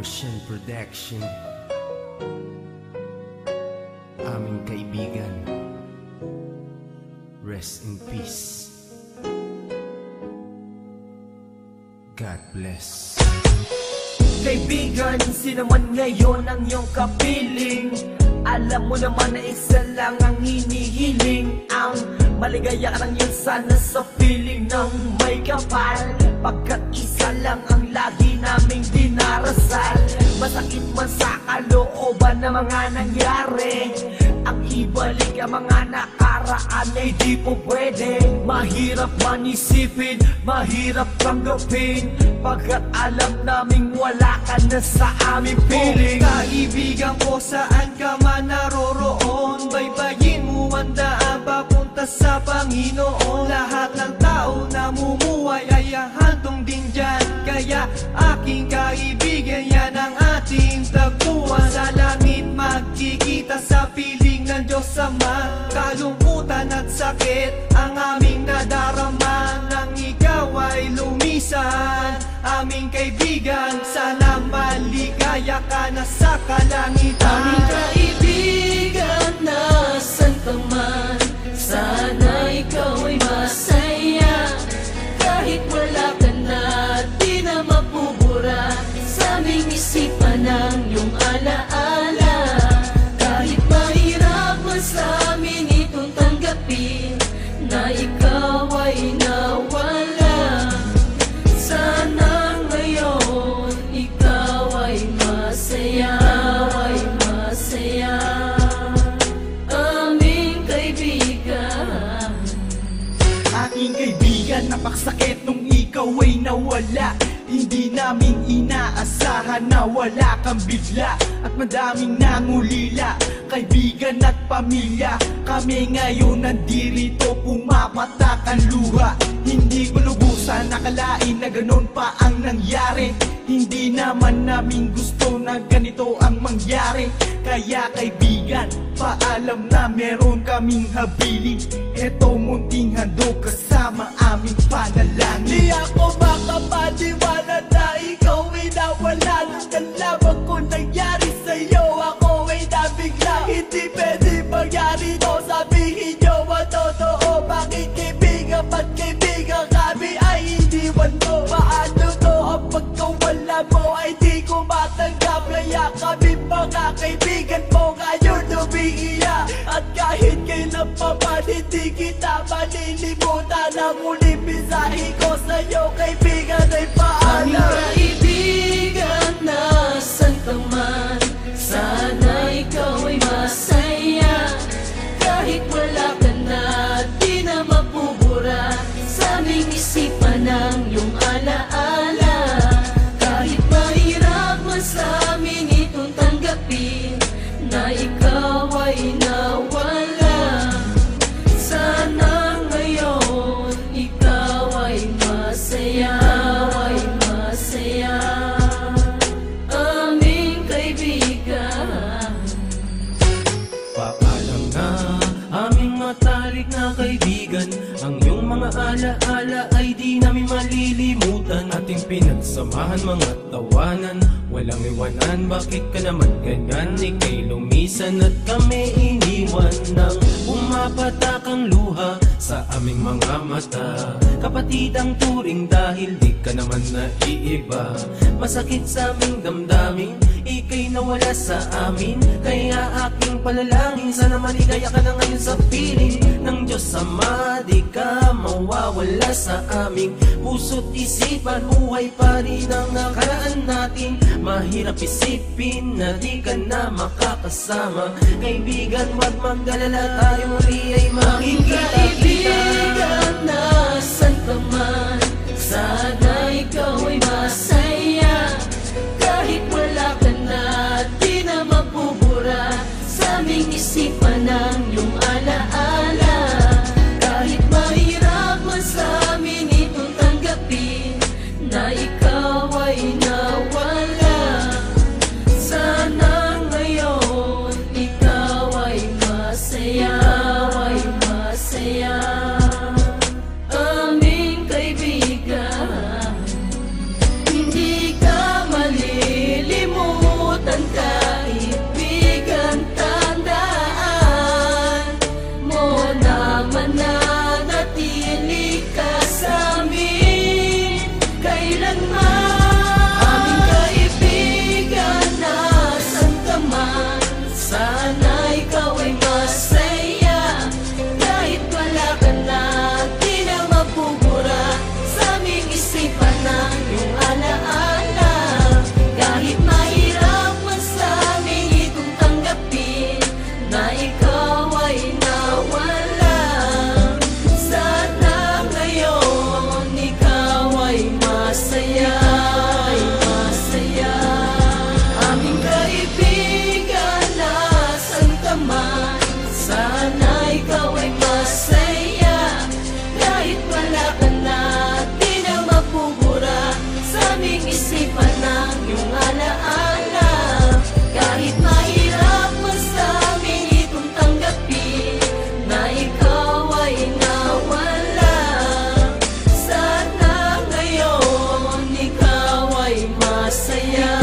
Mersian Production. Aming kaibigan, rest in peace. God bless. Kaibigan, sino man ngayon ang iyong kapiling, alam mo naman na isa lang ang hinihiling. Ang maligaya ka lang yun sana sa piling ng may kapal, pagkat isa lang ang lagi naming dinarasal. Masakit man sa kalooban na mga nangyari, ang ibalik ang mga nakaraan ay di po pwede. Mahirap man isipin, mahirap tanggapin, pagkat alam naming wala ka na sa aming piling. Kaibigan ko, saan ka man naroroon, baybayin mo ang daan papunta sa Panginoon. Lahat ng tao na mumuhay ay hantong din dyan, kaya aking kaibigan, yan ang ating tagpuan. Sa langit magkikita sa piling ng Diyos Ama, kalungkutan at sakit ang aming nadarama. Nang ikaw ay lumisan, aming kaibigan, sana maligaya ka na sa kalangitan. Aming kaibigan, nasan ka man, sana ikaw ay masaya. Kahit wala ka na, di na mapubura sa aming isipan ng iyong alaala. Kahit mahirap man sa amin itong tanggapin na ikaw ay nawala, sana ngayon ikaw ay masaya, aming kaibigan. Aking kaibigan, napaksakit nung ikaw ay nawala. Hindi namin inaasahan na wala kang bigla, at madaming nangulila, kaibigan at pamilya. Kami ngayon nandirito, pumapatak ang luha. Hindi ko lubusan nakalain na ganon pa ang nangyari. Hindi naman namin gusto na ganito ang mangyari. Kaya kaibigan, paalam na meron kaming habilin. Eto munting handog kasama aming panalangin. Di ako makapaniwala na ikaw ay nawala. Nung nalaman ko nangyari sa'yo, ako ay nabigla. Hindi pwede mangyari to, sabihin nyo ang totoo. Bakit kaibigan, ba't kaibigan kami ay iniwan mo? Paano to ang pagkawala mo ay di ko matanggap? Kaya kami mga kaibigan mo ngayon umiiyak, at kahit kailan pa man hindi kita malilimutan. Ang muling mensahe ko sa'yo kaibigan ay paalam. Aming kaibigan, nasan ka man, sana ikaw ay masaya. Kahit wala ka na, di na mapubura sa aming isipan ng iyong alaala. Kahit mahirap man sa amin itong tanggapin na ikaw ay nawala, sana ngayon ikaw ay masaya, aming kaibigan. Paalam na aming matalik na kaibigan, ang iyong mga alaala ay di namin malilimutan. Ating pinagsamahan mga tawanan, walang iwanan. Bakit ka naman ganyan? Ika'y lumisan at kami iniwan. Nang pumapatak ang luha sa aming mga mata, kapatid ang turing dahil di ka naman naiiba. Masakit sa aming damdamin, ika'y nawala sa amin. Kaya aking panalangin, sana maligaya ka na ngayon sa piling ng Diyos Ama. Di ka mawawala sa aming puso't isipan, buhay pa rin ang nakaraan natin. Mahirap isipin na di ka na makakasama. Kaibigan, wag mag-alala, tayo muli ay makikita. Kaibigan, nasan ka man, sana ikaw ay masaya. Kahit wala ka na, di na mapubura sa aming isipan ng iyong alaala. Kahit mahirap man sa amin itong tanggapin na ikaw ay nawala, sana ngayon ikaw ay masaya, aming kaibigan. Hindi ka malilimutan masaya.